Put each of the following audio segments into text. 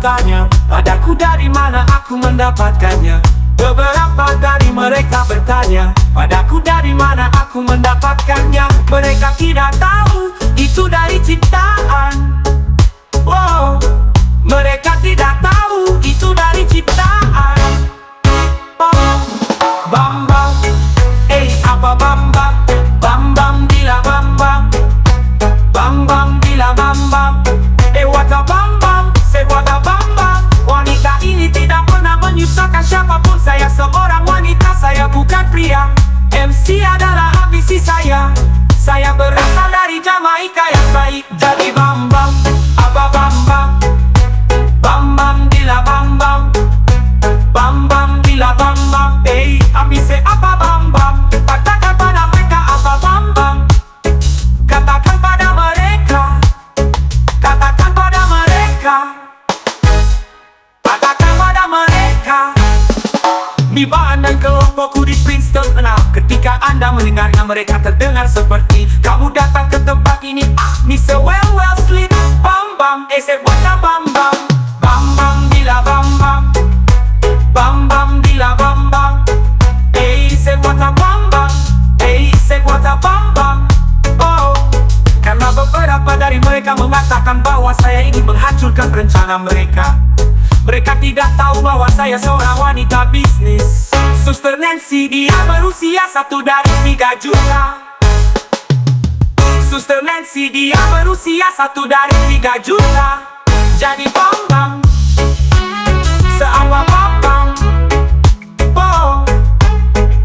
bertanya padaku dari mana aku mendapatkannya. Beberapa dari mereka bertanya padaku dari mana aku mendapatkannya. Mereka tidak tahu itu dari ciptaan. Wow, mereka tidak tahu itu dari ciptaan. Oh, bam bam, apa bam bam? Bam bam bila bam bam, bam bam bila bam bam. What a bam bam, say what a bam bam. Wanita ini tidak pernah menyusahkan siapapun. Saya seorang wanita, saya bukan pria. MC adalah ambisi saya. Saya berasal dari Jamaika yang baik. Jadi bam bam, apa bam bam? Bam bam bila bam bam, bam bam bila bam bam. Ambisi apa bam bam? Katakan pada mereka apa bam bam. Katakan pada mereka. Katakan pada mereka. Katakan pada mereka. Nibaan dan kelompokku di Princeton 6. Ketika Anda mendengarnya mereka terdengar seperti kamu datang ke tempat ini. Mr. Well Sleep. Bam bam, say what a bam bam. Bam bam bila bam bam. Bam bam bila bam bam. Say what a bam bam. Say what a bam bam. Oh, karena beberapa dari mereka mengatakan bahwa saya ingin menghancurkan rencana mereka. Mereka tidak tahu bahwa saya seorang wanita bisnis. Suster Nancy, dia berusia 1 dari 3 juta. Suster Nancy, dia berusia 1 dari 3 juta. Jadi bam bam, seapa bam bam. Oh,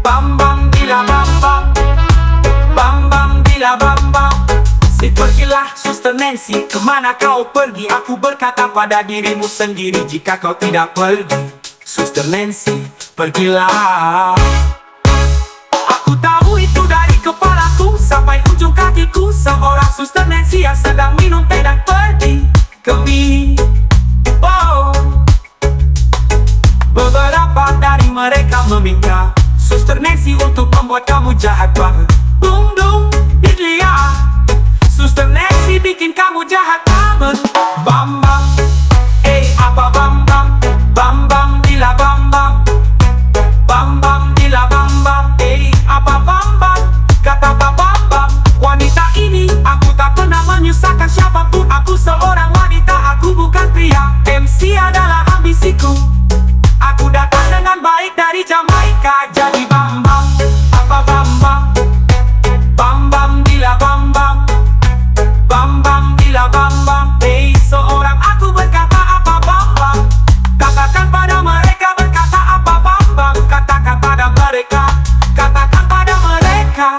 bam bam bila bam bam. Bam bam bila bam bam. Pergilah Suster Nancy, kemana kau pergi? Aku berkata pada dirimu sendiri, jika kau tidak pergi, Suster Nancy, pergilah. Aku tahu itu dari kepalaku sampai ujung kakiku. Seorang Suster Nancy yang sedang minum teh dan pergi ke mie. Oh, beberapa dari mereka meminta Suster Nancy untuk membuat kamu jahat banget. Dung dung, idlia. Suster Nancy bikin kamu jahat banget. Bam bam, apa bam bam? Bam bam bila bam bam. Bam bam bila bam bam. Apa bam bam? Kata bam bam. Wanita ini, aku tak pernah menyusahkan siapapun. Aku seorang wanita, aku bukan pria. MC adalah ambisiku. Aku datang dengan baik dari Jamaika. Jadi bam bam, apa bam bam? Bam bam bila bam bam. Bam bam bila bam bam. Seorang aku berkata apa bam bam. Katakan pada mereka berkata apa bam bam. Katakan pada mereka. Katakan pada mereka.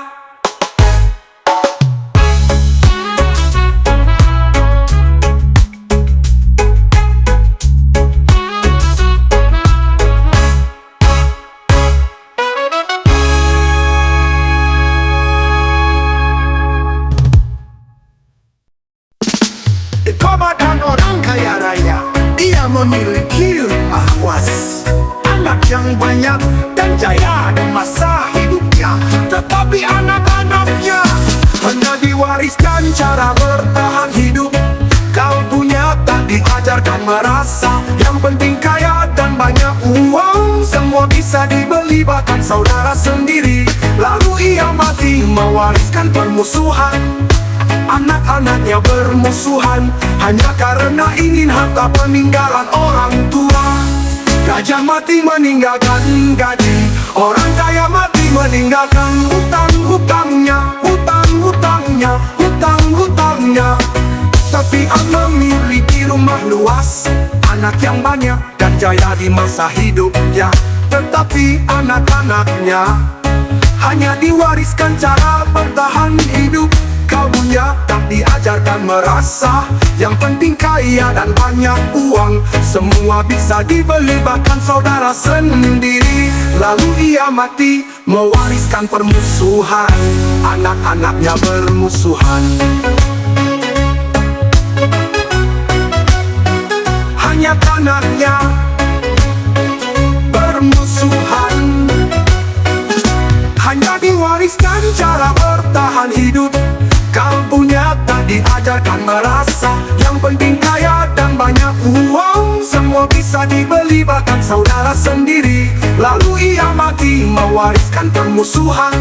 Komandan orang kaya raya, dia memiliki rumah was, anak yang banyak dan jaya di masa hidupnya. Tetapi anak-anaknya hanya diwariskan cara bertahan hidup. Kau punya tak diajarkan merasa, yang penting kaya dan banyak uang. Semua bisa dibeli bahkan saudara sendiri. Lalu ia mati mewariskan permusuhan. Anak-anaknya bermusuhan hanya karena ingin harta peninggalan orang tua. Gajah mati meninggalkan gaji, orang kaya mati meninggalkan hutang-hutangnya. Hutang-hutangnya, hutang-hutangnya. Tapi memiliki rumah luas, anak yang banyak dan jaya di masa hidupnya. Tetapi anak-anaknya hanya diwariskan cara bertahan hidup. Kau punya tak diajarkan merasa, yang penting kaya dan banyak uang. Semua bisa dibeli bahkan saudara sendiri. Lalu ia mati mewariskan permusuhan. Anak-anaknya bermusuhan. Hanya tanahnya bermusuhan. Hanya diwariskan cara bertahan hidup. Kau punya tak diajarkan merasa, yang penting kaya dan banyak uang. bisa dibeli bahkan saudara sendiri. Lalu ia mati mewariskan permusuhan.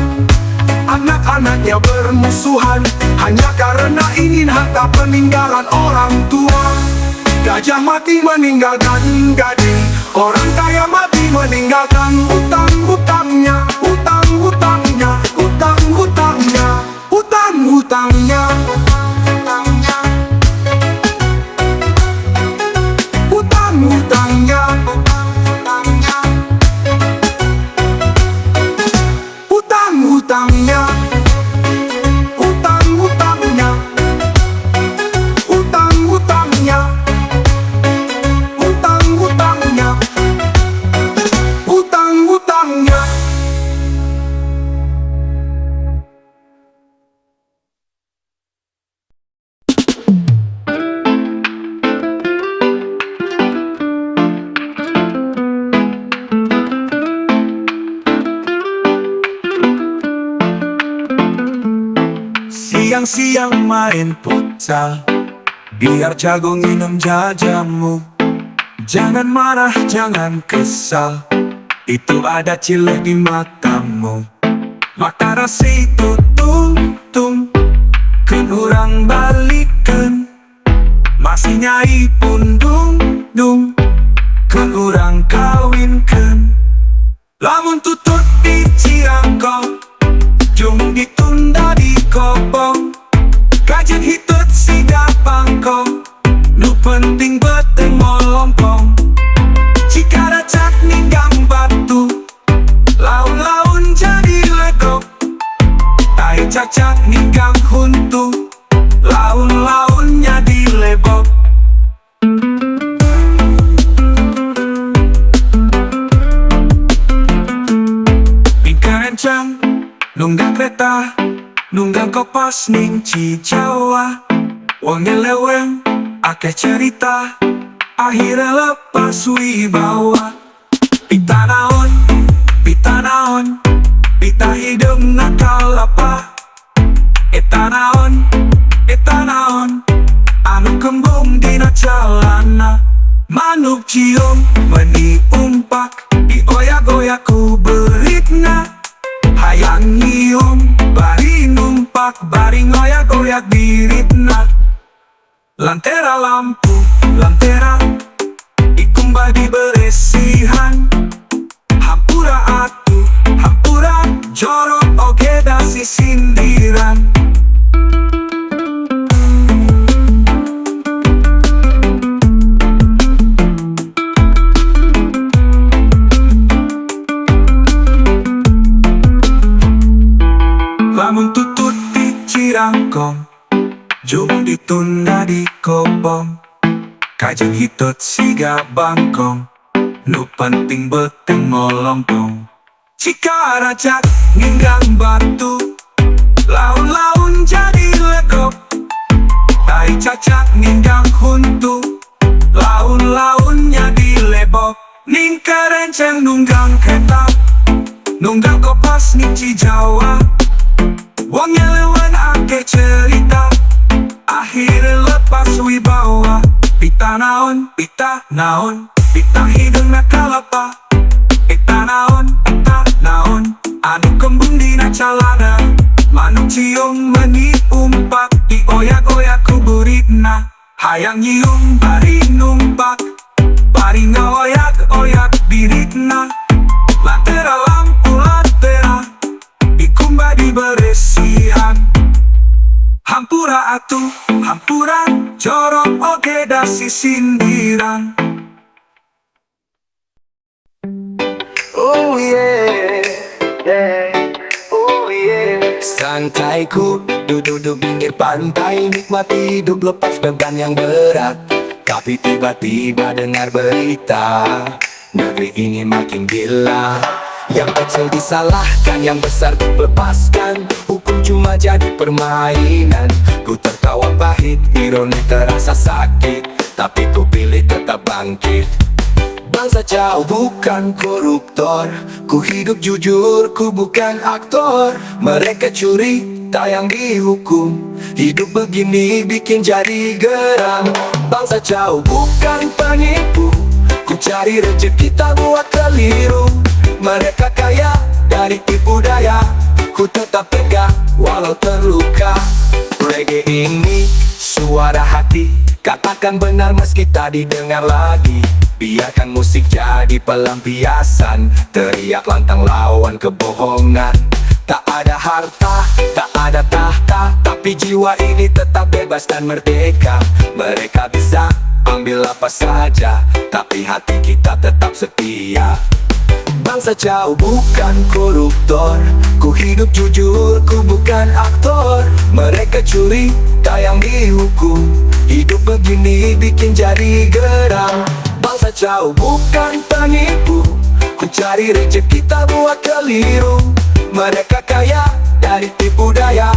Anak-anaknya bermusuhan hanya karena ingin harta peninggalan orang tua. Gajah mati meninggalkan gading, orang kaya mati meninggalkan utang-utangnya, utang-utangnya, utang-utangnya, utang-utangnya, utang-utangnya, utang-utangnya, utang-utangnya, utang-utangnya, utang-utangnya, utang-utangnya, utang-utangnya, utang-utangnya. Siang-siang main futsal, biar jago minum jajamu. Jangan marah, jangan kesal, itu ada cilek di matamu. Maka rasa itu tung-tung, kan orang balikan. Masih nyai pun dung-dung, kan orang kawinkan. Lamun tutut di Cirangkong, jung ditunda di Kopong. Kajian hitut siga pangkong, nu penting beteng molompong. Jika racak ninggang batu, laun-laun jadi legok. Tai cacak ninggang huntu, laun-launnya dilebok. Bingkai encang, nunggang kereta, nunggang kopas ning Cijawa. Wong nyeleweng, akeh cerita, akhirnya lepas wibawa. Pita naon, pita naon, pita hidup nakal apa. Eta naon, anu kembung dina calana. Manuk cium, meni umpak, dioyak-oyak ku beritna. Hayang nyium, bari numpak, bari ngoyak-goyak diritna. Lantera lampu, lantera, ikumba di beresihan. Hampura atu, hampura, jorok oge dasi sindiran. Lamun tutut di Cirangkong, jung ditunda di Kopong. Kajeng hitut siga bangkong, nu penting beteng molompong. Jika racak ninggang batu, laun-laun jadi legok. Tai cacak ninggang huntu, laun-launnya dilebok. Ning kerenceng nunggang kereta, nunggang kopas ning Cijawa. Wong nyelewan akeh cerita, akhirnya lepas wibawa. Pita naon, pita naon, pita hidung nakal apa. Eta naon, anu kembung dina calana. Manuk cium meni umpak, dioyak-oyak ku beritna. Hayang nyium bari numpak, bari ngoyak-oyak diritna. Lantera lampu lantera, ikumba di beresihan. Hampura atu, hampura, jorok oge dasi sindiran. Oh yeah, yeah, oh yeah. Santai ku duduk di pinggir pantai, nikmati hidup lepas beban yang berat. Tapi tiba-tiba dengar berita, negeri ini makin gila. Yang kecil disalahkan, yang besar dibebaskan. Hukum cuma jadi permainan. Ku tertawa pahit, ironi terasa sakit, tapi ku pilih tetap bangkit. Bangsa jauh bukan koruptor, ku hidup jujur, ku bukan aktor. Mereka curi, tayang dihukum. Hidup begini bikin jadi geram. Bangsa jauh bukan penipu, Ku cari rezeki tak buat keliru. Mereka kaya dari tipu daya, ku tetap pegang walau terluka. Reggae ini suara hati, katakan benar meski tak didengar lagi. Biarkan musik jadi pelampiasan, teriak lantang lawan kebohongan. Tak ada harta, tak ada tahta, tapi jiwa ini tetap bebas dan merdeka. Mereka bisa ambil apa saja, tapi hati kita tetap setia. Bangsa jauh bukan koruptor, ku hidup jujur, ku bukan aktor. Mereka curi, tayang dihukum, hidup begini bikin jadi geram. Bangsa jauh bukan penipu, ku cari rezeki tak buat keliru. Mereka kaya dari tipu daya,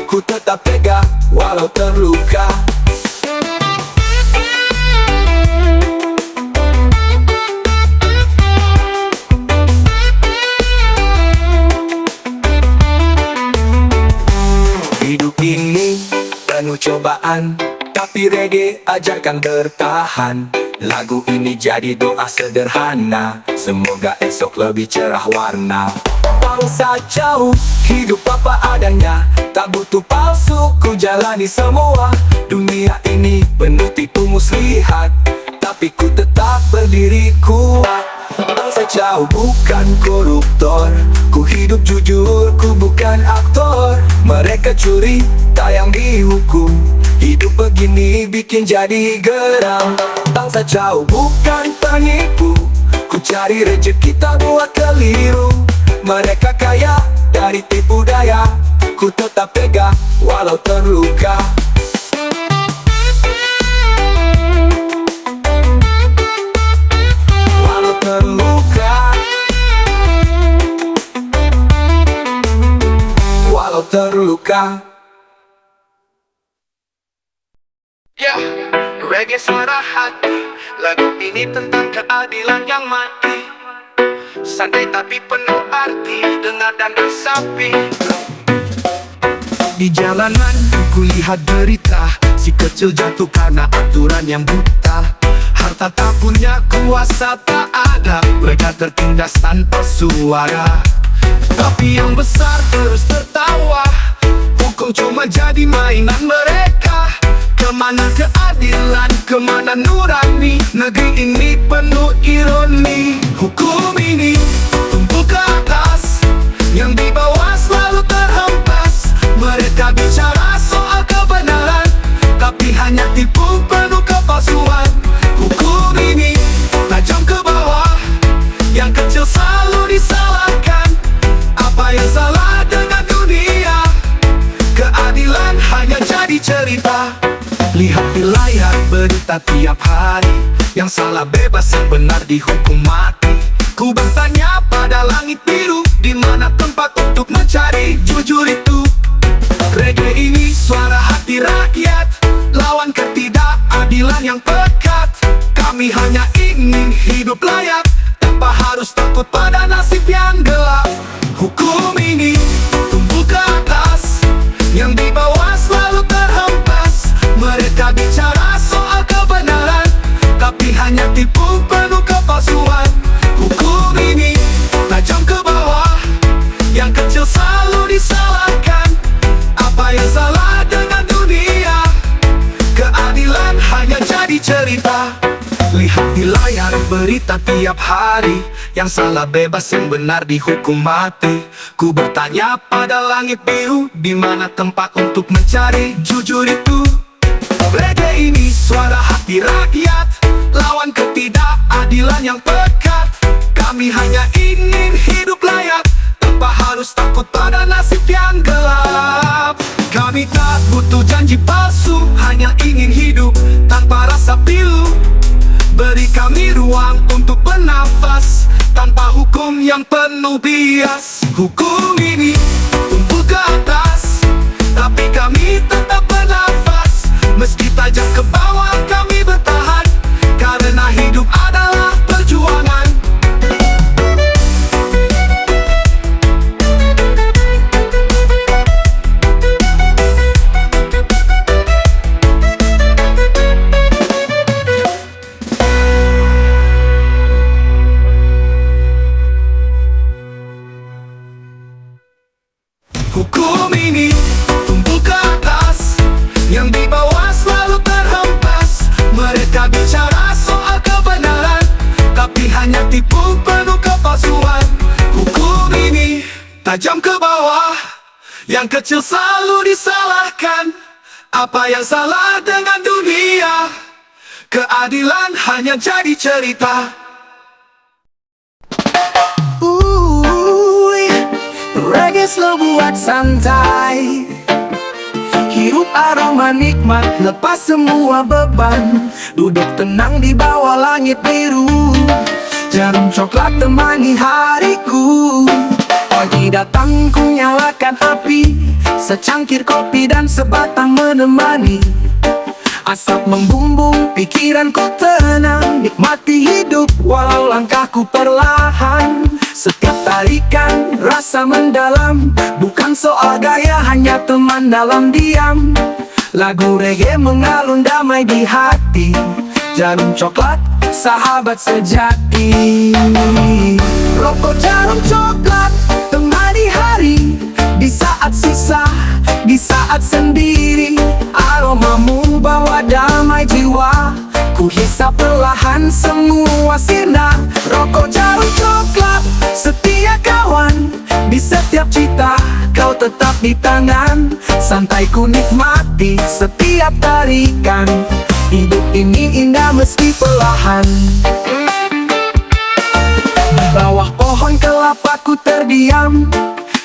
ku tetap pegang walau terluka. Hidup ini penuh cobaan, tapi reggae ajarkan bertahan. Lagu ini jadi doa sederhana, semoga esok lebih cerah warna. Bangsa jauh, hidup apa adanya, tak butuh palsu, ku jalani semua. Dunia ini penuh tipu muslihat, tapi ku tetap berdiri kuat. Bangsa jauh bukan koruptor, ku hidup jujur, ku bukan aktor. Mereka curi, tayang dihukum, hidup begini bikin jadi geram. Bangsa jauh bukan penipu, ku cari rezeki tak buat keliru. Mereka kaya dari tipu daya, ku tetap pegang walau terluka. Walau terluka, walau terluka. Yeah, reggae suara hati, lagu ini tentang keadilan yang mati. Santai tapi penuh arti, dengar dan resapi. Di jalanan ku lihat berita, si kecil jatuh karena aturan yang buta. Harta tak punya, kuasa tak ada, mereka tertindas tanpa suara. Tapi yang besar terus tertawa, hukum cuma jadi mainan mereka. Kemana keadilan, kemana nurani? Negeri ini penuh ironi. Hukum ini tumpul ke atas, yang di bawah selalu terhempas. Mereka bicara soal kebenaran, tapi hanya tipu penuh kepalsuan. Hukum ini tajam ke bawah, yang kecil selalu disalahkan. Apa yang salah dengan dunia? Keadilan hanya jadi cerita. Lihat di layar berita tiap hari, yang salah bebas, yang benar dihukum mati. Ku bertanya pada langit biru, di mana tempat untuk mencari jujur itu? Reggae ini suara hati rakyat, lawan ketidakadilan yang pekat. Kami hanya ingin hidup layak, tanpa harus takut pada nasib yang gelap. Hukum ini tumbuh ke atas, yang di bawah selalu terhempas. Mereka bicara soal kebenaran, tapi hanya tipu penuh kepalsuan. Hukum ini tajam ke bawah, yang kecil selalu disalahkan. Apa yang salah dengan dunia? Keadilan hanya jadi cerita. Lihat di layar berita tiap hari, yang salah bebas, yang benar dihukum mati. Ku bertanya pada langit biru, di mana tempat untuk mencari jujur itu? Reggae ini suara hati rakyat, lawan ketidakadilan yang pekat. Kami hanya ingin hidup layak, tanpa harus takut pada nasib yang gelap. Kami tak butuh janji palsu, hanya ingin hidup tanpa rasa pilu. Beri kami ruang untuk bernafas, tanpa hukum yang penuh bias. Hukum ini tumbuh ke atas, tapi kami tetap bernafas. Meski tajam ke bawah, kami bertahan, karena hidup adalah perjuangan. Hukum ini tumbuh ke atas, yang di bawah selalu terhempas. Mereka bicara soal kebenaran, tapi hanya tipu penuh kepalsuan. Hukum ini tajam ke bawah, yang kecil selalu disalahkan. Apa yang salah dengan dunia? Keadilan hanya jadi cerita. Reggae slow buat santai, hirup aroma nikmat, lepas semua beban. Duduk tenang di bawah langit biru, jarum coklat temani hariku. Pagi datang ku nyalakan api, secangkir kopi dan sebatang menemani. Asap membumbung, pikiranku tenang, nikmati hidup walau langkahku perlahan. Setiap tarikan rasa mendalam, bukan soal gaya, hanya teman dalam diam. Lagu reggae mengalun damai di hati, jarum coklat sahabat sejati. Rokok jarum coklat temani hari, di saat susah, di saat sendiri. Aromamu bawa damai jiwa, ku hisap perlahan semua sirna. Rokok jarum coklat setia kawan, di setiap cita kau tetap di tangan. Santai ku nikmati setiap tarikan, hidup ini indah meski perlahan. Di bawah pohon kelapa ku terdiam,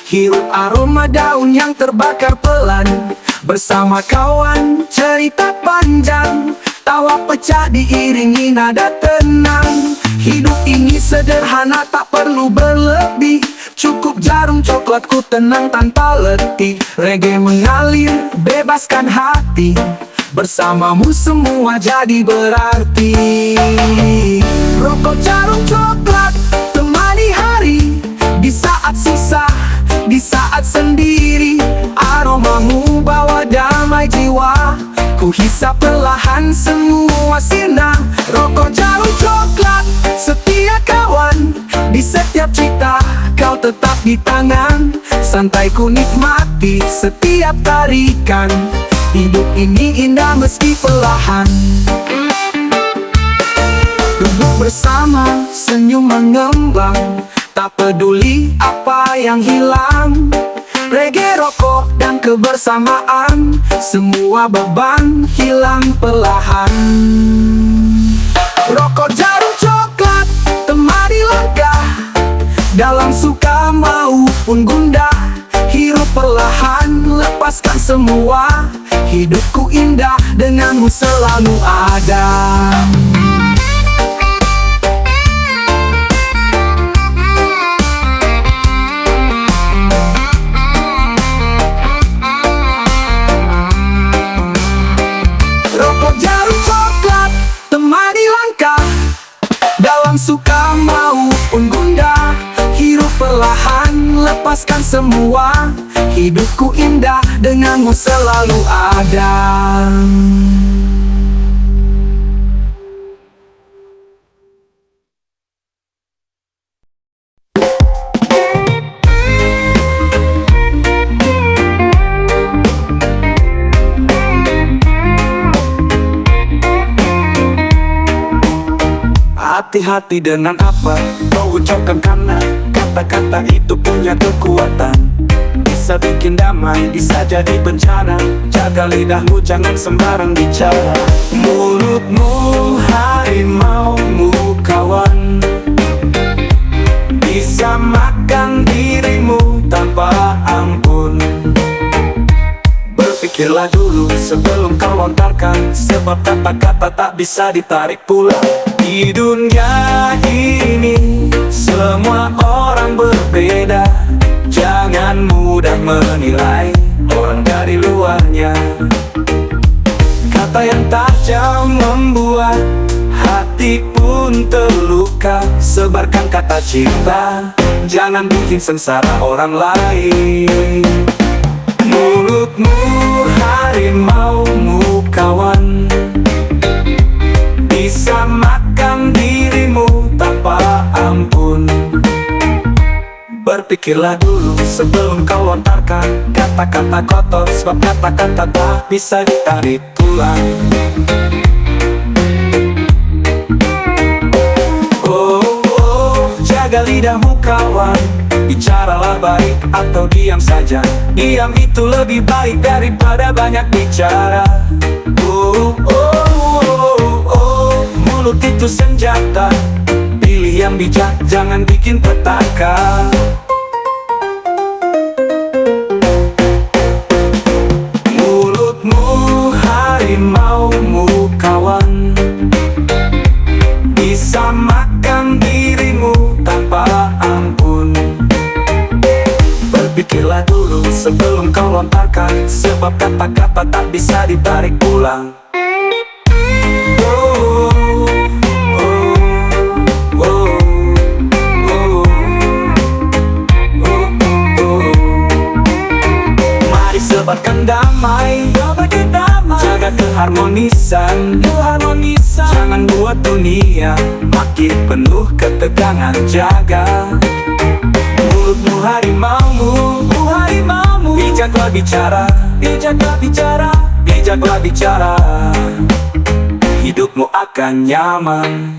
hirup aroma daun yang terbakar pelan. Bersama kawan cerita panjang, tawa pecah diiringi nada tenang. Hidup ini sederhana tak perlu berlebih, cukup jarum coklatku tenang tanpa letih. Reggae mengalir bebaskan hati, bersamamu semua jadi berarti. Rokok jarum coklat temani hari, di saat susah, di saat sendiri. Aromamu bawa damai jiwa, ku hisap perlahan semua sirna. Rokok jarum coklat setia kawan, di setiap cita kau tetap di tangan. Santai ku nikmati setiap tarikan, hidup ini indah meski perlahan. Duduk bersama, senyum mengembang, tak peduli apa yang hilang. Reggae, rokok, dan kebersamaan, semua beban hilang perlahan. Rokok jarum coklat temani langkah, dalam suka maupun gundah. Hirup perlahan, lepaskan semua, hidupku indah denganmu selalu ada. Suka maupun gundah, hirup perlahan, lepaskan semua, hidupku indah denganmu selalu ada. Hati-hati dengan apa kau ucapkan, karena kata-kata itu punya kekuatan. Bisa bikin damai, bisa jadi bencana. Jaga lidahmu, jangan sembarang bicara. Mulutmu harimaumu kawan, bisa makan dirimu tanpa ampun. Berpikirlah dulu sebelum kau lontarkan, sebab kata-kata tak bisa ditarik pulang. Di dunia ini semua orang berbeda, jangan mudah menilai orang dari luarnya. Kata yang tajam membuat hati pun terluka. Sebarkan kata cinta, jangan bikin sengsara orang lain. Mulutmu harimaumu kawan, bisa makan dirimu tanpa ampun. Berpikir Berpikirlah dulu sebelum kau lontarkan kata-kata kotor, sebab kata-kata tak bisa ditarik pulang. Jaga lidahmu kawan, bicaralah baik atau diam saja. Diam itu lebih baik daripada banyak bicara. Mulut itu senjata, pilih yang bijak, jangan bikin petaka. Mulutmu harimaumu kawan, bisa makan dirimu tanpa ampun. Berpikirlah dulu sebelum kau lontarkan, sebab kata-kata tak bisa ditarik pulang. Mari sebarkan damai, jaga keharmonisan. Jangan buat dunia makin penuh ketegangan. Jaga mulutmu harimaumu, bijaklah bicara, bijaklah bicara. Hidupmu akan nyaman.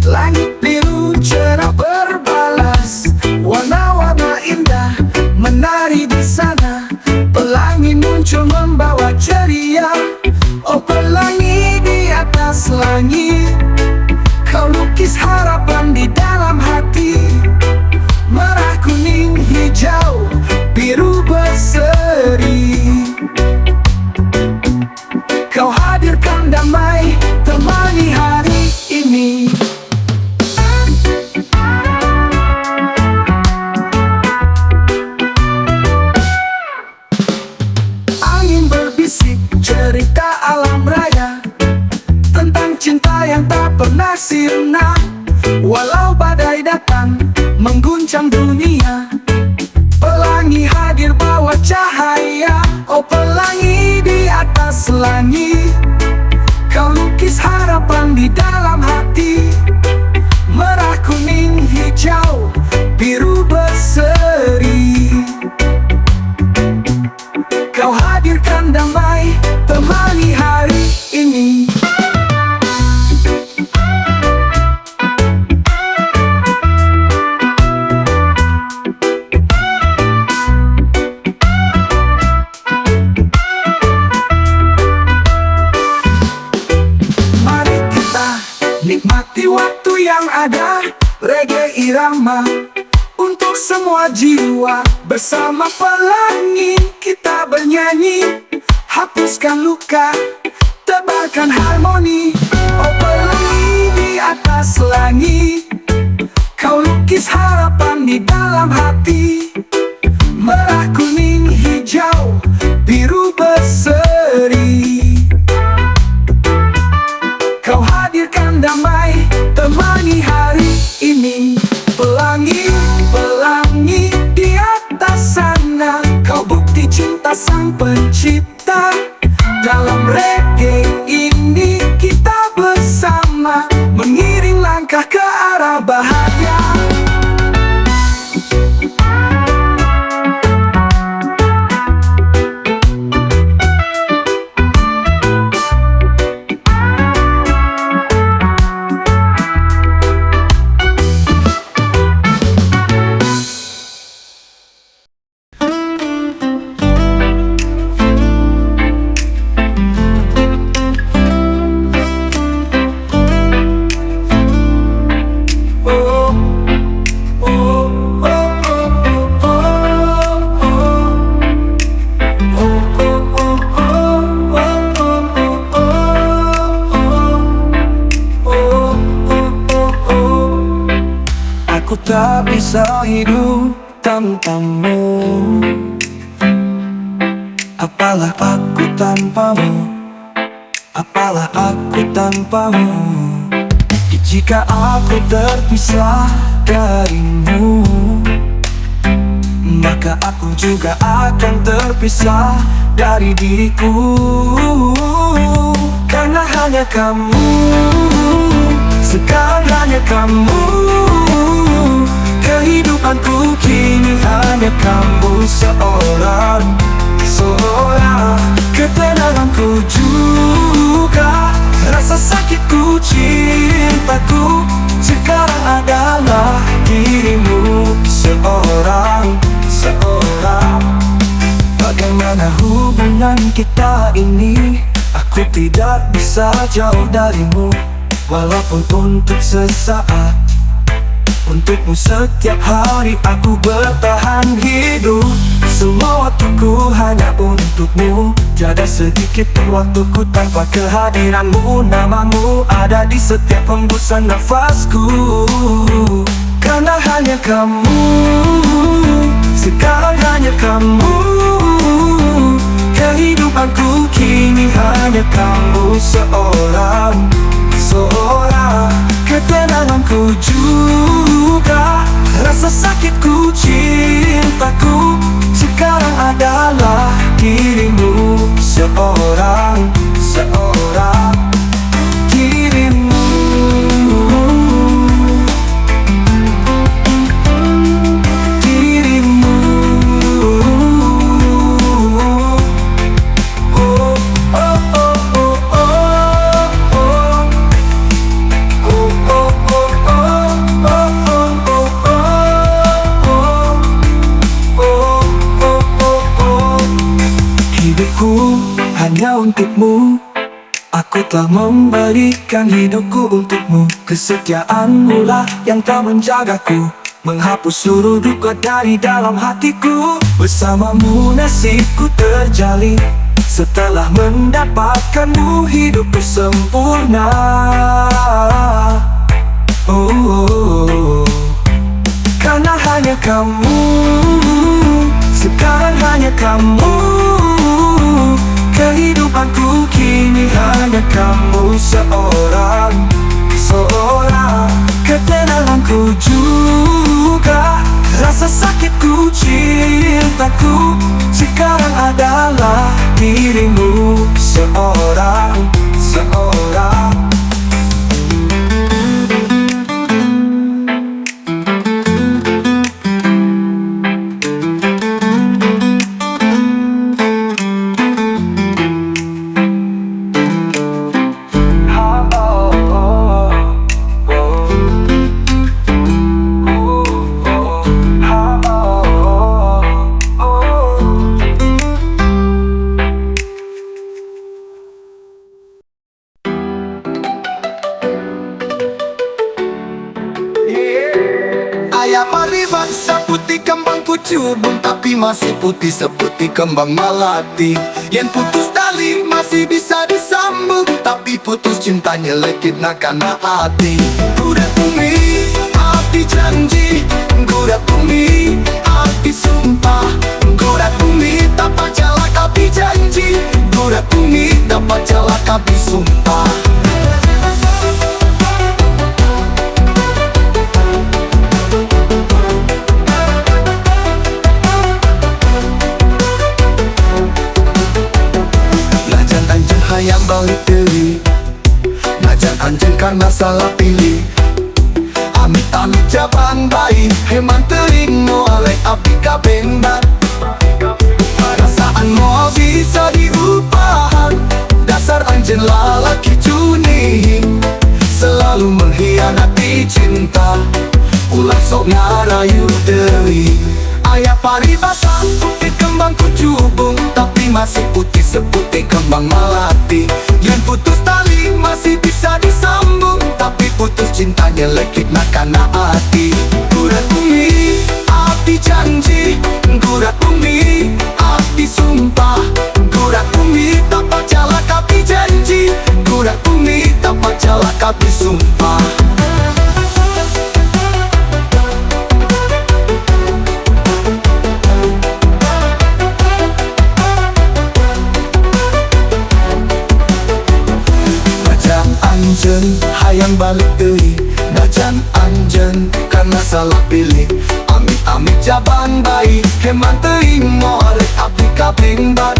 Langit biru cerah berbalas, warna-warna indah menari di sana. Pelangi muncul membawa ceria. Oh pelangi di atas langit, kau lukis harapan di dalam hati. Merah, kuning, hijau, biru berseri, kau hadirkan damai, temani hari ini. Angin berbisik cerita alam raya tentang cinta yang tak pernah sirna. Walau badai datang mengguncang dunia, pelangi hadir bawa cahaya. Oh pelangi di atas langit, kau lukis harapan di dalam hati. Merah, kuning, hijau, biru berseri, kau hadirkan damai, temani hari ini. Nikmati waktu yang ada, reggae irama untuk semua jiwa. Bersama pelangi kita bernyanyi, hapuskan luka, tebarkan harmoni. Oh pelangi di atas langit, kau lukis harapan di dalam hati. Merah, kuning, hijau, biru berseri, kau hadirkan damai, temani hari ini. Pelangi, pelangi di atas sana, kau bukti cinta sang pencipta. Dalam reggae ini kita bersama, mengiring langkah ke arah bahagia. Aku tak bisa hidup tanpamu. Apalah aku tanpamu, apalah aku tanpamu. Jika aku terpisah darimu, maka aku juga akan terpisah dari diriku. Karena hanya kamu, sekarang hanya kamu. Kehidupanku kini hanya kamu seorang. Ketenanganku juga, rasa sakitku, cintaku sekarang adalah dirimu seorang. Bagaimana hubungan kita ini? Aku tidak bisa jauh darimu, walaupun untuk sesaat. Untukmu setiap hari aku bertahan hidup. Semua waktuku hanya untukmu. Tiada sedikit pun waktuku tanpa kehadiranmu. Namamu ada di setiap hembusan nafasku. Karena hanya kamu, sekarang hanya kamu. Kehidupanku kini hanya kamu seorang. Ketenanganku juga, rasa sakitku, cintaku sekarang adalah dirimu seorang. Dirimu, dirimu. Oh, oh, oh, oh, oh. Hidupku hanya untukmu. Aku telah memberikan hidupku untukmu. Kesetiaanmu lah yang tak menjagaku, menghapus seluruh duka dari dalam hatiku. Bersamamu nasibku terjalin. Setelah mendapatkanmu hidupku sempurna. Karena hanya kamu, sekarang hanya kamu. Kehidupanku kini hanya kamu seorang. Ketenanganku juga, rasa sakitku, cintaku sekarang adalah dirimu seorang. Ayah pari bangsa putih kembang kucubung, tapi masih putih seputih kembang melati. Yang putus tali masih bisa disambung, tapi putus cintanya lekit nak kena hati. Kuda bumi, api janji. Kuda bumi, api sumpah. Kuda bumi, dapat jalak api janji. Kuda bumi, dapat jalak api sumpah. Yang balik diri, najan anjen karena salah pilih. Amit-amit jaban bayi, heman teringo oleh api kabembar. Perasaan mau bisa diubah, dasar anjen lalaki cuni. Selalu mengkhianati cinta, ulah sok ngarayu dewi. Ayah pari basah, putih kembang kucubung, tapi masih putih seputih kembang melati. Yang putus tali masih bisa disambung, tapi putus cintanya lekit nak kena hati. Kuda bumi, api janji. Kuda bumi, api sumpah. Kuda bumi, dapat jalak api janji. Kuda bumi, dapat jalak api sumpah. karena salah pilih. Amit-amit jabang baik, heman terima oleh abdi kaping bat.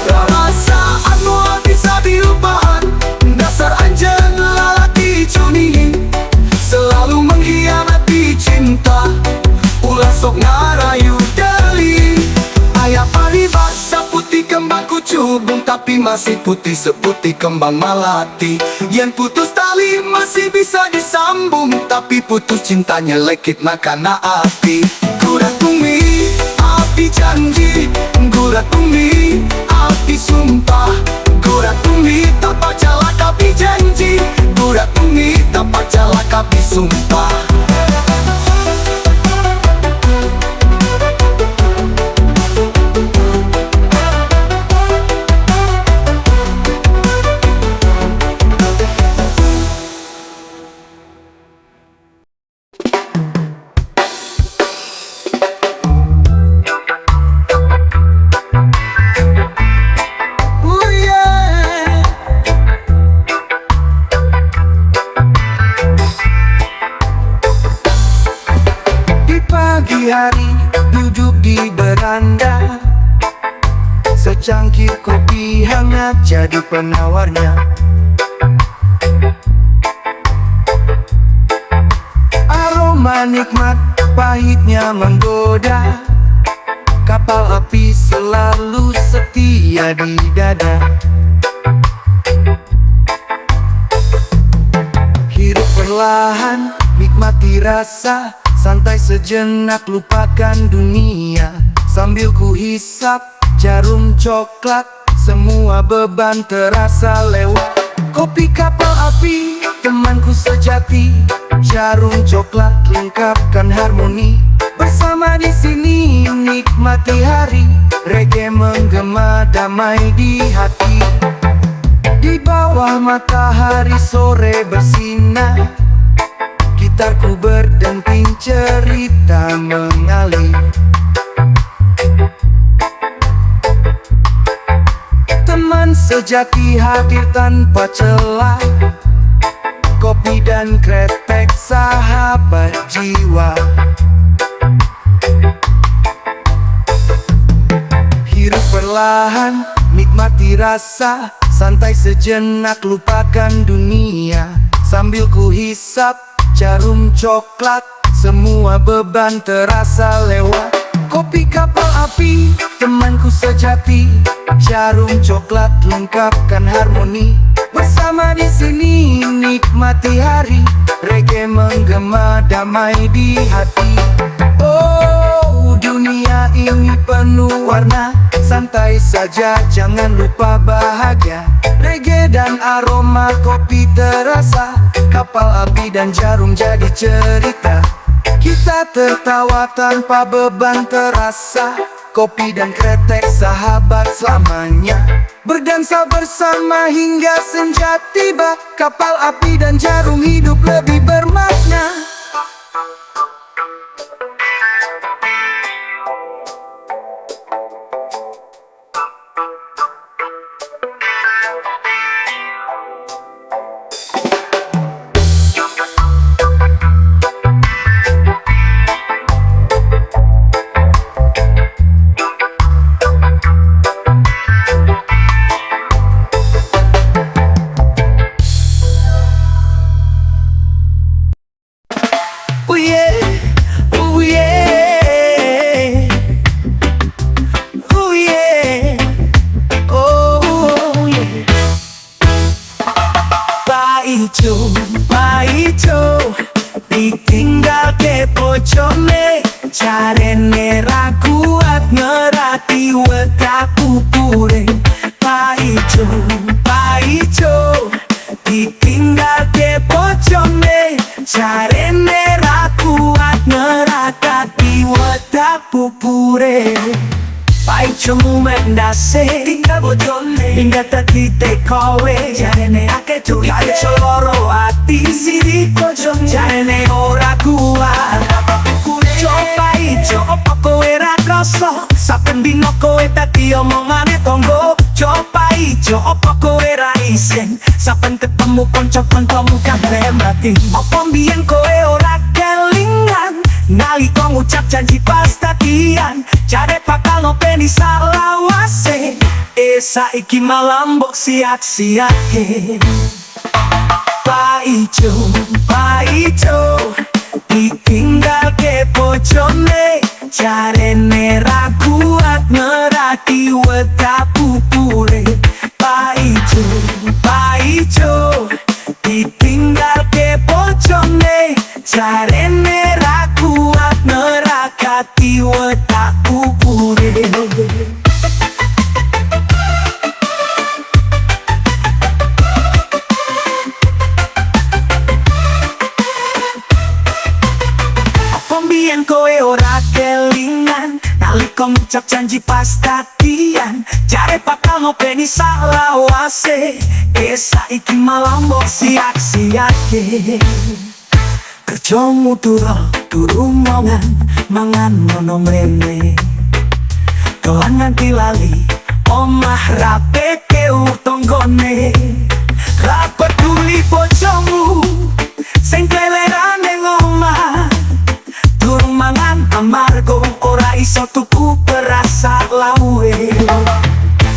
Perasaan mua bisa dilupakan, dasar anjen lalaki cunihin, selalu mengkhianati cinta, ulah sok ngarayu deli. Ayah paribasa putih kembang kucubung, tapi masih putih seputih kembang malati. Yang putus tali masih bisa disambung, tapi putus cintanya lekit makana api. Gurat bumi, api janji, gurat bumi, api sumpah. Gurat bumi tanpa jala tapi janji, gurat bumi tanpa jala tapi sumpah. Hari duduk di beranda, secangkir kopi hangat jadi penawarnya. Aroma nikmat, pahitnya menggoda. Kapal api selalu setia di dada. Hidup perlahan, nikmati rasa, santai sejenak lupakan dunia. Sambil ku hisap jarum coklat, semua beban terasa lewat. Kopi kapal api, temanku sejati. Jarum coklat lengkapkan harmoni. Bersama di sini nikmati hari. Reggae menggema damai di hati. Di bawah matahari sore bersinar, gitarku berdenting cerita mengalir. Teman sejati hadir tanpa celah, kopi dan kretek sahabat jiwa. Hirup perlahan, nikmati rasa, santai sejenak lupakan dunia. Sambil ku hisap jarum coklat, semua beban terasa lewat. Kopi kapal api, temanku sejati. Jarum coklat lengkapkan harmoni. Bersama di sini nikmati hari. Reggae menggema damai di hati. Oh, dunia ini penuh warna. Santai saja, jangan lupa bahagia. Reggae dan aroma kopi terasa. Kapal api dan jarum jadi cerita. Kita tertawa tanpa beban terasa. Kopi dan kretek sahabat selamanya. Berdansa bersama hingga senja tiba. Kapal api dan jarum hidup lebih bermakna. Paijo ditinggal ke pojone, carene ra kuat ngerati wedak pupure. Paijo ditinggal ke pojone, carene ra kuat ngerati wedak pupure. Paijo mendase tinggal bojone, hingga tadi tekowe. Jarene ake tuh Paijo loro ati siri bojone, jarene ora kuat. Coba ijo opo kowe ra kroso, saben dino kowe dadi omongane tonggo. Coba ijo opo kowe ra isin, saben ketemu kanca-kancamu kabeh mati. Opo mbiyen kowe ora mengucap janji pastian. Jare pakal no peni salawase. Saiki malam mbok siak-siake. Pak Ijo ditinggal ke bojone. Jarene ra kuat ngerati wedak pupure. Pak Ijo ditinggal ke bojone. Jarene ra kuat ngerakati wedak pupure. Pembien kowe ora kelingan nalika ngucap janji pastian. Jare bakal ngopeni salawase. Saiki malam mbok siak-siake. Kerjamu durung mangan ngono mrene. Doan nganti lali omah rape ke utonggone. Ra peduli bojomu sing kelerane ngomah. Durung mangan amargo ora iso tuku beras lawe.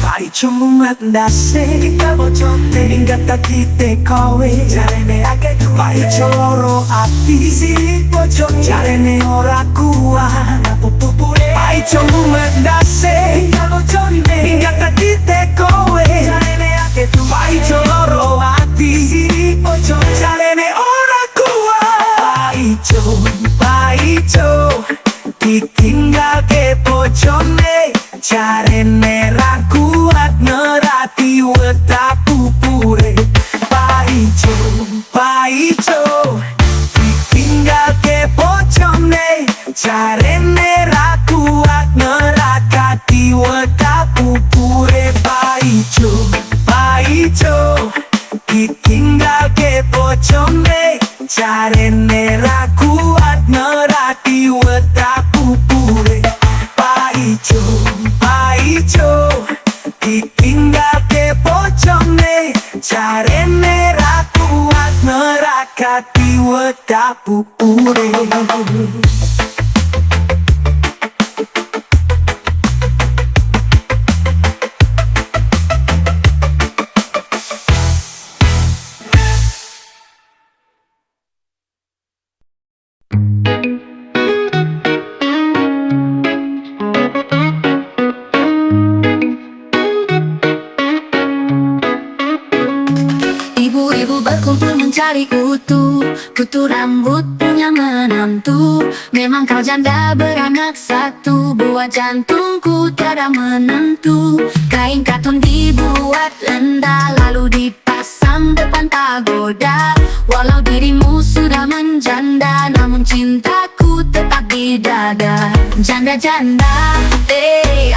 Pak Ijo mumet ndase kita bojone minggat dadi tekowe. Jarene akeh Pak Ijo loro ati sirik bojone. Jarene ora kuat pupure. Pak Ijo mumet ndase kita bojone minggat dadi tekowe. Jarene akeh Pak Ijo loro ati sirik bojone. Jarene ora kuat. Pak Ijo ditinggal ke bojone. Jarene ra kuat ngerati wedak pupure. Pak Ijo ditinggal ke bojone. Jarene ra kuat ngerakati wedak pupure. Pak Ijo ditinggal ke bojone. Jarene ra kuat ngerati wedak pupure. Pak Ijo ditinggal ke bojone. Jarene ra kuat ngerakati wedak pupure. Ibu-ibu berkumpul mencari kutu rambut punya menantu. Memang kau janda beranak satu, buat jantungku tiada menentu. Kain katun dibuat rendah, lalu dipasang depan pagoda. Walau dirimu sudah menjanda, namun cintaku tetap di dada. Janda-janda,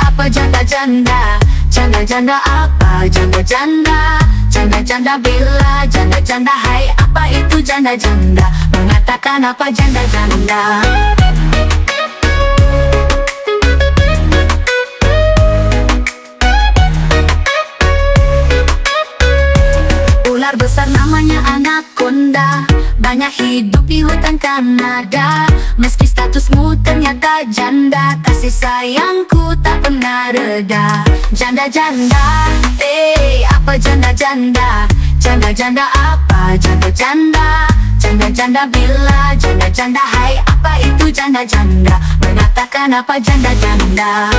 apa janda-janda? Janda-janda apa? Janda-janda. Janda-janda bila, janda-janda hai, apa itu janda-janda? Mengatakan apa janda-janda? Ular besar namanya anaconda, banyak hidup di hutan Kanada. Meski statusmu ternyata janda, kasih sayangku tak pernah reda. Janda-janda, apa janda-janda? Janda-janda apa? Janda-janda. Janda-janda bila, janda-janda hai, apa itu janda-janda? Mengatakan apa janda-janda?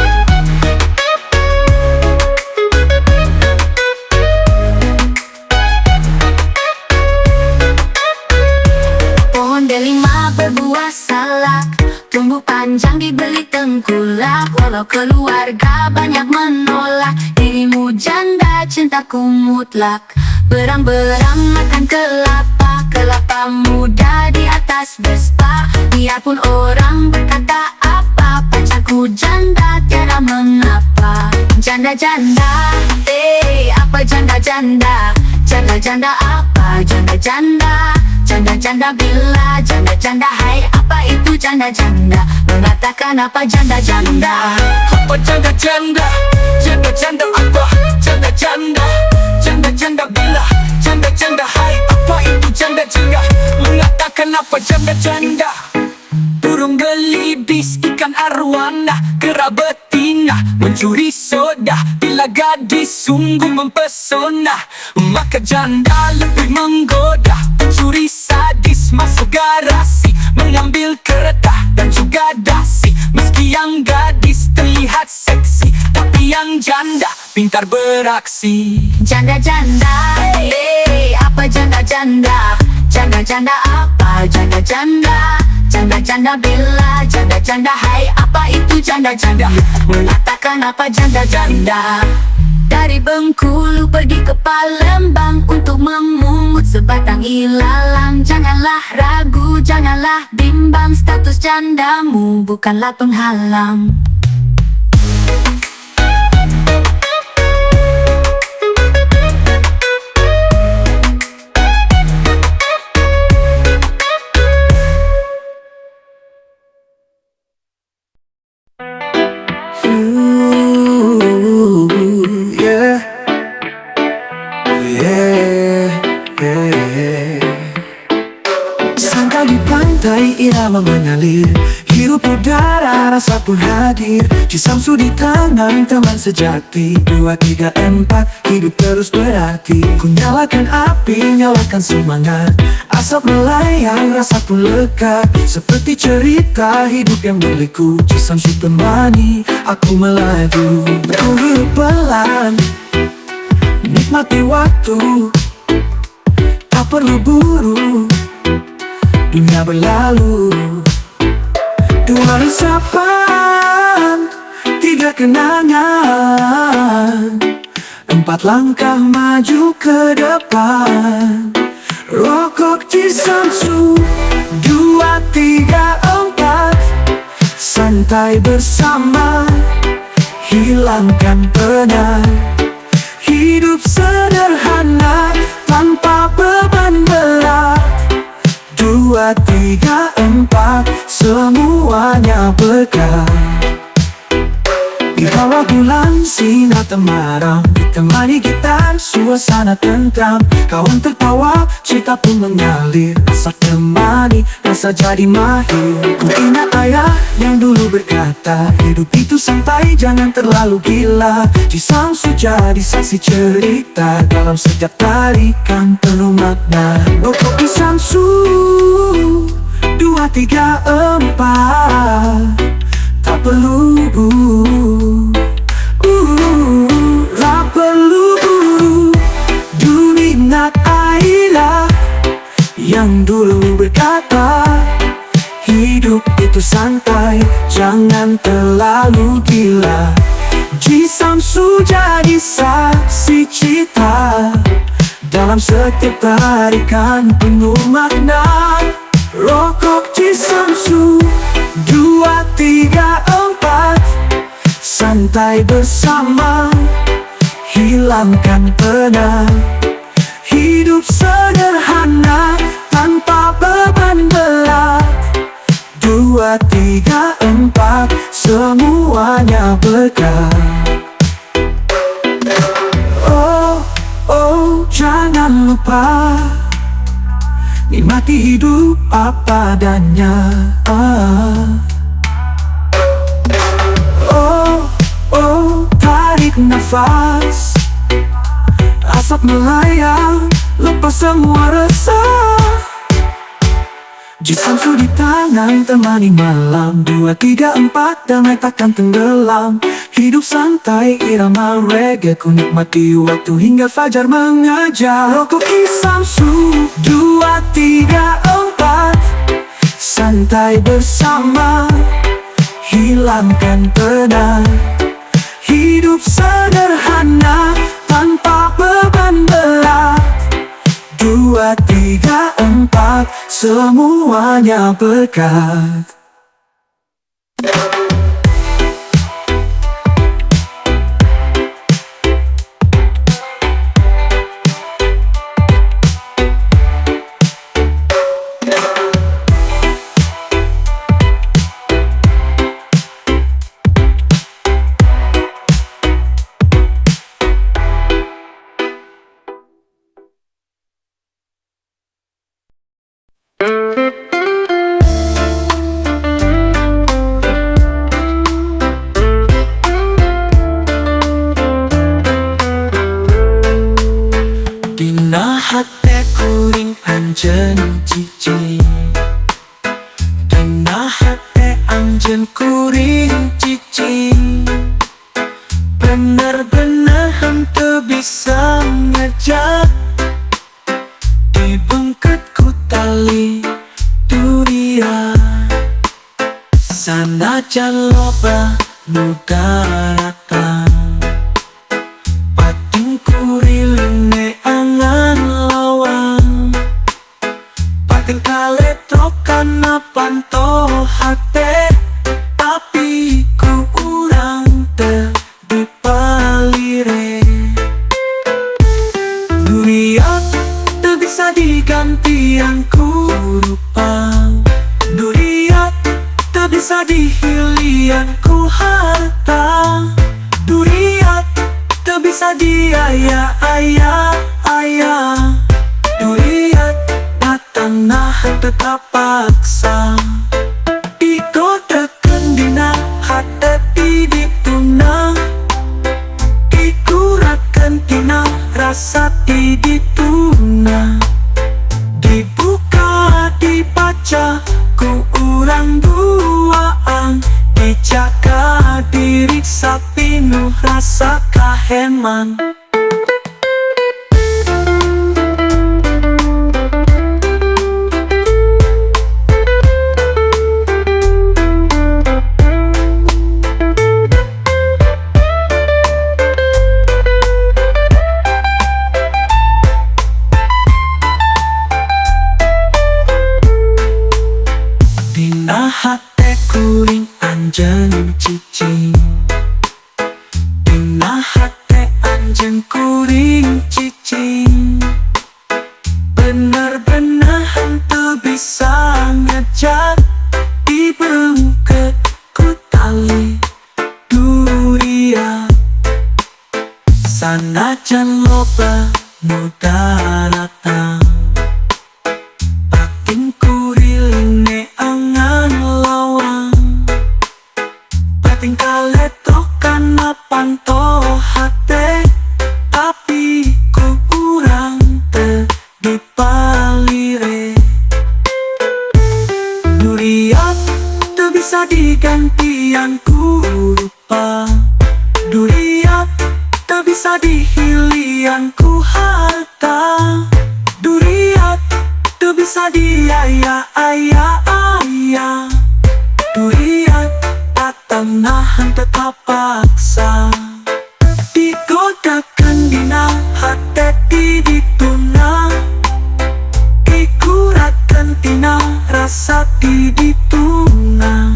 Pohon delima berbuah salak, tumbuh panjang dibeli tengkulak. Walau keluarga banyak menolak, dirimu janda cintaku mutlak. Berang-berang makan kelapa muda di atas Vespa. Biarpun orang berkata apa, pacarku janda tiada mengapa. Janda-janda, apa janda-janda? Janda-janda apa? Janda-janda. Janda-janda bila, janda-janda hai, apa itu janda-janda? Mengatakan apa janda-janda? Apa janda-janda? Janda-janda apa? Janda-janda. Janda-janda bila, janda-janda hai, apa itu janda-janda? Mengatakan apa janda-janda? burung belibis, ikan arwana, kera betina mencuri soda. Bila gadis sungguh mempesona, maka janda lebih menggoda. Pencuri sadis masuk garasi, mengambil kereta dan juga dasi. Meski yang gadis terlihat seksi, tapi yang janda pintar beraksi. Janda-janda, apa janda-janda? Janda-janda apa? Janda-janda, janda-janda bela, janda-janda hai, apa itu janda-janda? Mengatakan apa janda-janda? Dari Bengkulu pergi ke Palembang untuk memungut sebatang ilalang. Janganlah ragu, janganlah bimbang, status jandamu bukanlah penghalang. Yeah, yeah, yeah. Santai di pantai irama mengalir, hirup udara rasa pun hadir. Cisamsu di tangan teman sejati, 2, 3, 4 hidup terus berarti. Ku nyalakan api, nyalakan semangat, asap melayang rasa pun lekat. Seperti cerita hidup yang berliku, Cisamsu temani aku melaju. Tunggu pelan, nikmati waktu, tak perlu buru, dunia berlalu. 2 resapan, 3 kenangan, 4 langkah maju ke depan. Rokok Cisamsu, 2, 3, 4 santai bersama, hilangkan penat. Hidup sederhana tanpa beban berat. 2, 3, 4 semuanya berkah. Di bawah bulan sinar temaram, ditemani gitar suasana tentram. Kawan tertawa, cerita pun mengalir, rasa temani, rasa jadi mahir. Ku ingat ayah yang dulu berkata, hidup itu santai, jangan terlalu gila. Cisamsu jadi saksi cerita dalam setiap tarikan penuh makna. Rokok Cisamsu, 2, 3, 4 tak perlu tak perlu Dunia Aila yang dulu berkata, hidup itu santai, jangan terlalu gila. Cisamsu jadi saksi cita dalam setiap tarikan penuh makna. Rokok Cisamsu, 2, 3, 4 santai bersama, hilangkan penat. Hidup sederhana tanpa beban berat. 2, 3, 4 semuanya berkah. Oh, oh, jangan lupa nikmati hidup apa adanya. Oh, oh, tarik nafas, asap melayang, lepas semua resah. Cisamsu di tangan temani malam, 2, 3, 4 damai takkan tenggelam. Hidup santai irama reggae, ku nikmati waktu hingga fajar mengajar. Rokok Cisamsu, 2, 3, 4 santai bersama, hilangkan penat. Hidup sederhana tanpa beban berat. 2, 3, 4 semuanya berkat. anjen kuring cicing. Bener-bener henteu bisa ngejak, dibengket ku tali durian. Sanajan loba nu daratan, pating kuriling neangan lawan. Pating kaletrokan panto hate, tapi ku urang teu dipalire. Durian teu bisa digantian ku rupa, durian teu bisa dihilian ku harta, durian teu bisa diaya-aya. Durian datang nahan tetap paksa, digodakeun dina hate ti dituna, dikuratkeun tina rasa ti dituna. Dibuka dibaca ku urang duaan, dijaga diriksa pinuh rasa kaheman. Dina hate kuring anjen cicing, dina hate anjen kuring cicing. Bener-bener henteu bisa ngejak, dibengket ku tali durian. Sanajan loba nu daratan, pating kuriling neangan lawan. Pating kaletrokan panto hate, tapi ku urang teu dipalire. Durian teu bisa digantian ku rupa, durian teu bisa dihilian ku harta, durian teu bisa diaya-aya. Durian datang nahan tetap paksa, digodakeun dina hate ti dituna, dikuratkeun tina rasa ti dituna.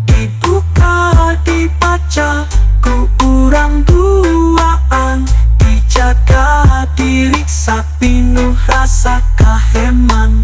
Dibuka dibaca ku urang duaan, dijaga diriksa pinuh rasa kaheman.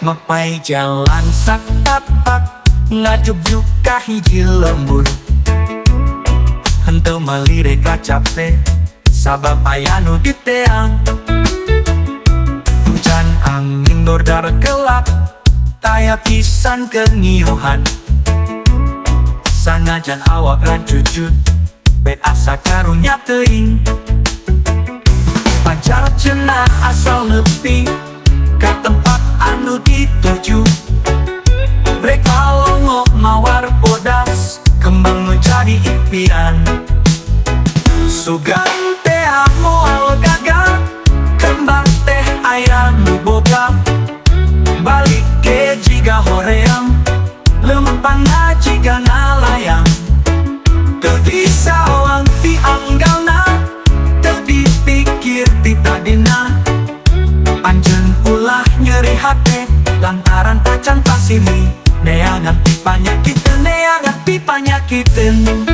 Mapai jalan sak tapak, ngajujuk ka hiji lembur. Henteu malire kacape, sabab aya nu diteang. Hujan angin dordar gelap, taya pisan kengiohan. Sanajan awak rancucut, bet asa karunya teuing. Pancar cenah asal nepi ka tempat anu dituju. Mereka longo mawar bodas, kembang nu jadi impian. Sugan teh moal gagal, kembang teh aya nu boga. Balik ke jiga horeang, lempana jiga nalayang. Teu bisa wang ti anggalna, teu dipikir ti tadina. Anjeun ulah nyeri hate, lantaran tacan pasimi. Neangan ti panyakiteun, neangan ti panyakiteun.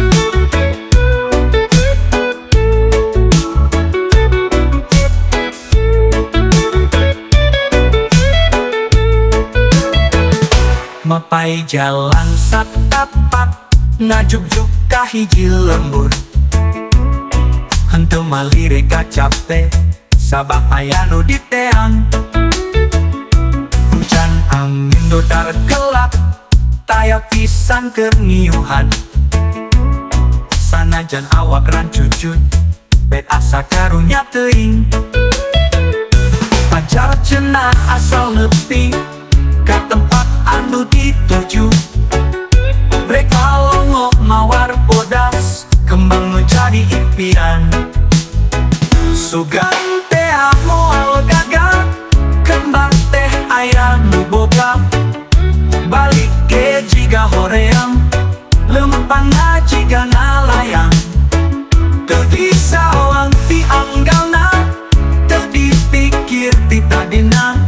Ari jalan satapak ngajuk-juk ka hiji lembur. Henteu malire ka capek sabab aya nu diteang. Hujan angin dodar gelap taya pisan keur niuhan. Sanajan awak rancucut bet asa karunya teuing. Pacar cenah asal nepi ka tempat anu dituju. Mereka longo mawar bodas kembang nu jadi impian. Sugan teh moal gagal kembang teh aya nu boga. Balik ke jiga horeang lempana jiga nalayang. Teu disawang ti anggalna teu dipikir ti tadina.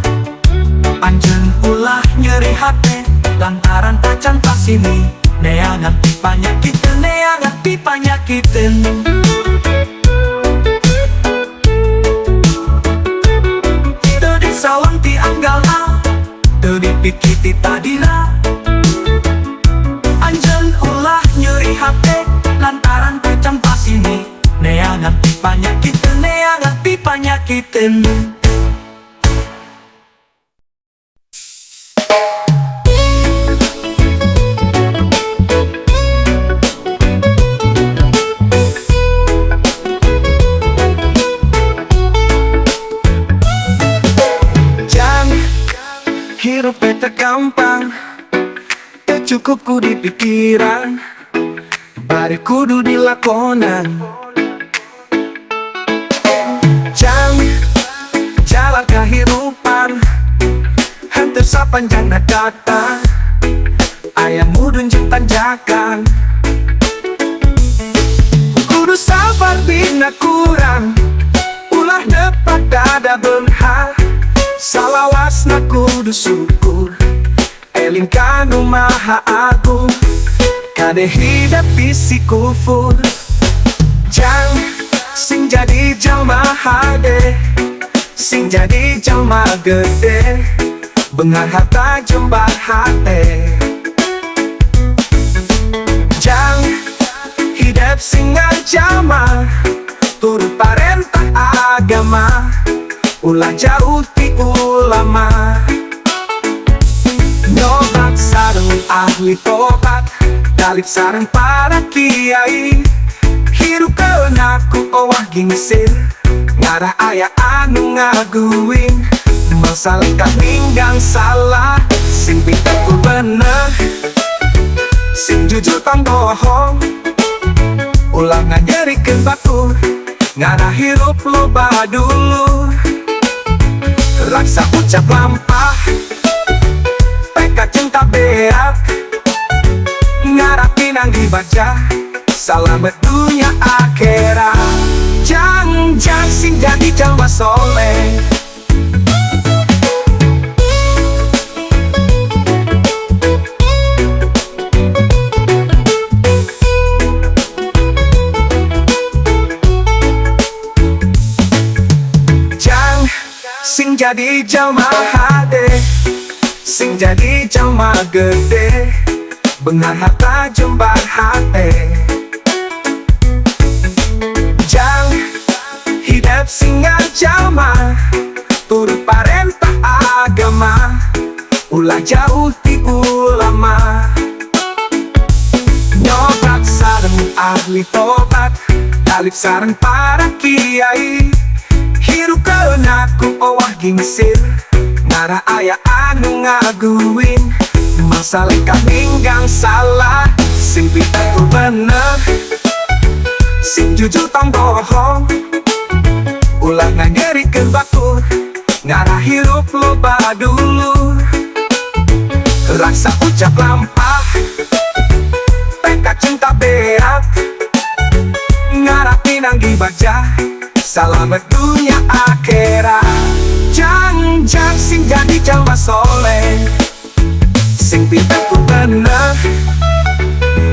Anjeun ulah nyeri hate lantaran tacan pasini. Neangan ti panyakiteun, neangan ti panyakiteun. Teu disawang ti anggalna teu dipikir ti tadina. Anjeun ulah nyeri hate lantaran tacan pasini. Neangan ti panyakiteun, neangan ti panyakiteun. Hirup teu gampang, teu cukup ku di pikiran, bari kudu dilakonan. Jang jalan kehidupan, henteu sapanjang kata aya mudun jeung tanjakan. Kudu sabar bina kurang, ulah nepak dada beunha. Salawasna kudu syukur, eling kanu maha agung, kade hidup bisi kufur. Jang sing jadi jalma hade, sing jadi jalma gede, beungar harta jembar hate. Jang hidup sing ngajalma, turut parentah agama, ulah jauh ti ulama. Nyobat sareng ahli tobat, dalip sareng para kiai. Hirup keunaku owah gingsir, ngarah aya anu ngaguing. Masalah ninggang salah, sing pinter ku bener, sing jujur tong bohong. Ulah nganyerikeun batur, ngarah hirup loba dulu. Raksa ucap lampah, peka cinta beak, ngarah pinang dibaca, selamat dunia akhirat. Jang sing jadi jalma soleh. Sing jadi jalma hade, sing jadi jalma gede, beungar harta jembar hate. Jang hidup sing ngajalma, turut parentah agama, ulah jauh ti ulama. Nyobat sareng ahli tobat, dalip sareng para kiai. Hirup keunaku owah gingsir, ngarah aya anu ngaguin. Masalah ninggang salah, sing pinter ku bener, sing jujur tong bohong. Ulah nganyerikeun batur, ngarah hirup loba dulu. Raksa ucap lampah, peka cinta beak, ngarah pinang dibaca, selamat dunia akhirat. Jang sing jadi jalma soleh, sing pinter ku bener,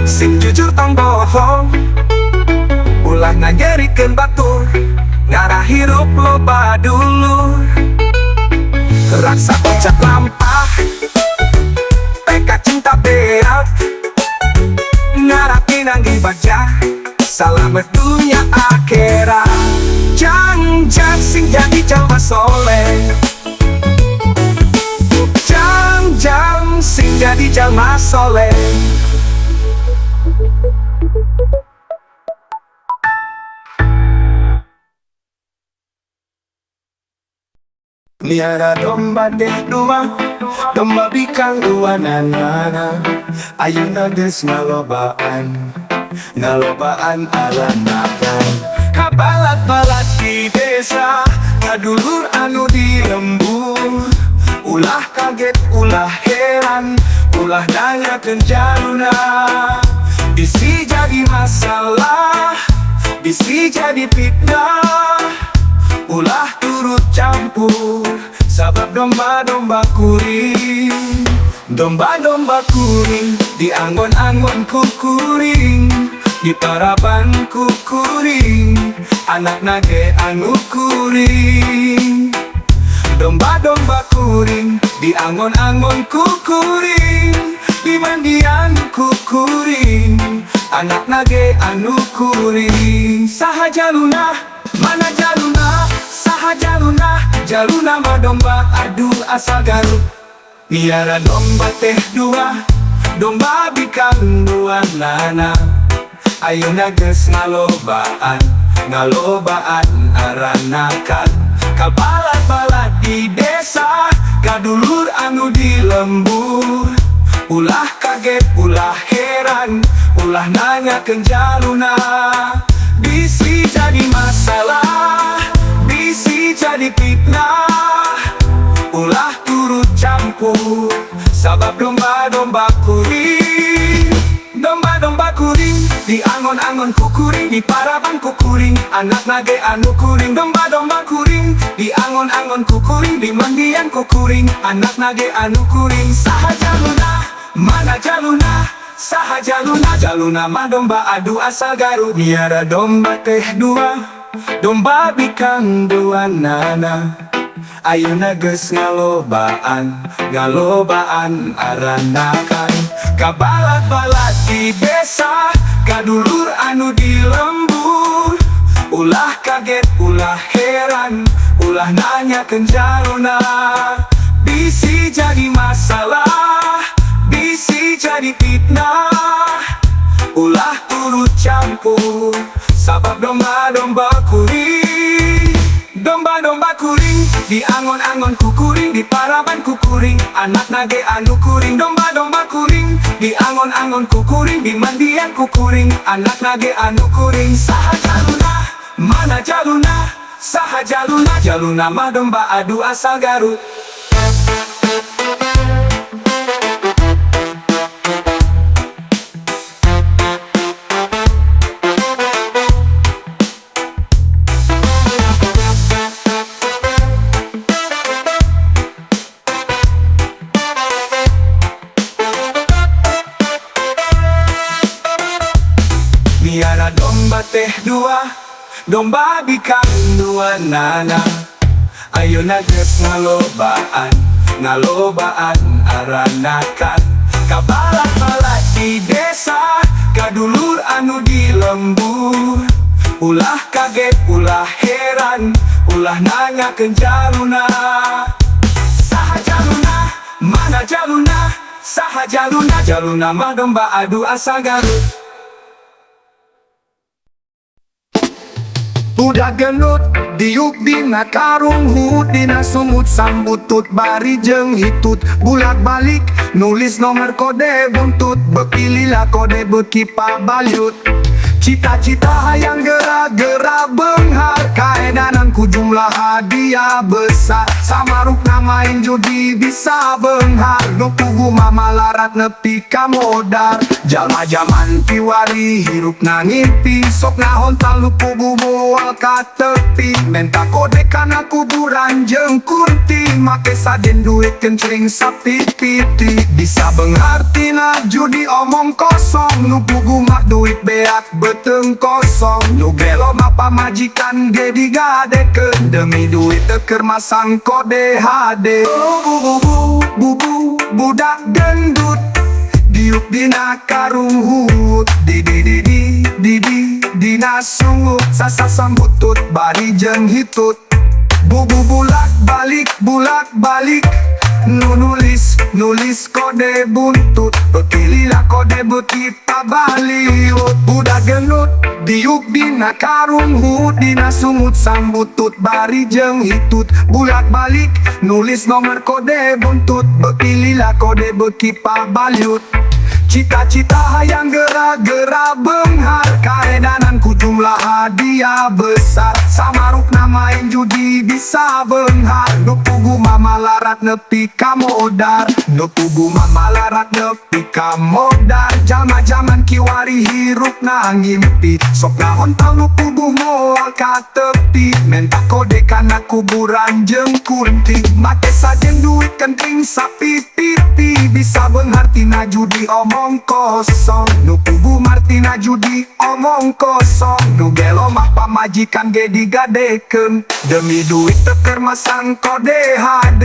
sing jujur tong bohong. Ulah nganyerikeun batur, ngarah hirup loba dulu. Raksa ucap lampah, peka cinta beak, selamat dunia akhirat. Jang sing jadi jalma soleh, Jang sing jadi jalma soleh. Miara domba deh dua, domba bikang dua nana. Ayeuna geus ngalobaan aranakan. Kabalat-balat di desa, kadulur anu di lembur. Ulah kaget, ulah heran, ulah nanyakeun jaluna. Bisi jadi masalah, bisi jadi fitnah. Ulah turut campur, sabab domba-domba kuring. Domba-domba kuring, di anggon-anggon kukuring, di paraban kukuring, anak nage anu kuring. Domba-domba kuring, di angon-angon kukuring, di mandian kukuring, anak nage anu kuring. Saha jaluna, mana jaluna, saha jaluna, jaluna mah domba adu asal Garut. Miara domba teh dua, domba bikang dua nana. Ayeuna geus ngalobaan aranakan. Kabalat-balat di desa, kadulur anu di lembur. Ulah kaget, ulah heran, ulah nanyakeun jaluna. Bisi jadi masalah, bisi jadi fitnah. Ulah turut campur, sabab domba-domba kuring. Domba-domba kuring, di angon-angon kukuring, di paraban kukuring, anak nage anu kuring. Domba-domba kuring, di angon-angon kukuring, di mandian kukuring, anak nage anu kuring. Saha jaluna, mana jaluna, saha jaluna, jaluna mah domba adu asal Garut. Miara domba teh dua, domba bikang dua nana. Ayeuna geus ngalobaan aranakan. Kabalat-balat di desa, kadulur anu di lembur. Ulah kaget, ulah heran, ulah nanyakeun jaluna. Bisi jadi masalah, bisi jadi fitnah. Ulah turut campur, sabab domba-domba kuring. Domba-domba kuring, di angon-angon kukuring, di paraban kukuring, anak nage anu kuring. Domba-domba kuring, di angon-angon kukuring, di mandian kukuring, anak nage anu kuring. Saha jaluna, mana jaluna, saha jaluna, jaluna mah domba adu asal Garut. Miara domba teh dua, domba bikang dua nana. Ayeuna geus ngalobaan aranakan. Kabalat-balat di desa, kadulur anu di lembur. Ulah kaget, ulah heran, ulah nanyakeun jaluna. Saha jaluna, mana jaluna, saha jaluna, jaluna mah domba adu asal Garut. Budak gelut, diuk dina karung hut, dina sumut sambutut, bari jeung hitut. Bulak balik, nulis nomor kode buntut, beki lila kode beki pabalyut. Cita-cita hayang gerak-gerak benghar, kaedanan ku jumlah hadiah besar. Samarukna main judi bisa benghar, nu pugu mamalarat nepi ka modar. Jalma jaman piwari hirupna ngimpi, sok nahon talu pugu moal ka tepi. Menta kode kana kuburan jeung kunti, make saden duit kencring sapiti-piti. Bisa benghar tina judi omong kosong, nu pugu mah duit beak beteng kosong. Nu belo mah pamajikan ge digadekeun, demi duit teu masang kode HD. Bubu budak gendut, diuk dina karung hut, di Dina sungguh sasa sambutut bari jeng hitut Bubu bulak balik nulis kode buntut Petililah kode betita baliut Budak genut diuk dina karung hut Dina sumut sambutut bari jeng hitut Bulak balik nulis nomor kode buntut Petililah kode betita baliut Cita-cita hayang gerak-gerak benghar Kaedananku jumlah hadiah besar Samarukna main judi bisa benghar Nupugu mama larat nepi ka modar Nupugu mama larat nepi ka modar Jama-jaman kiwari hirup na ngimpi Sok naon tau nupugu moal ka tepi Menta kode kana kuburan jeng kunti Make sajeng duit kenting sapi pipi Bisa benghar tina judi omong kosong Nupugu martina judi omong kosong Nu gelo mah pamajikan ge digadekeun Demi duit teker masang kode HD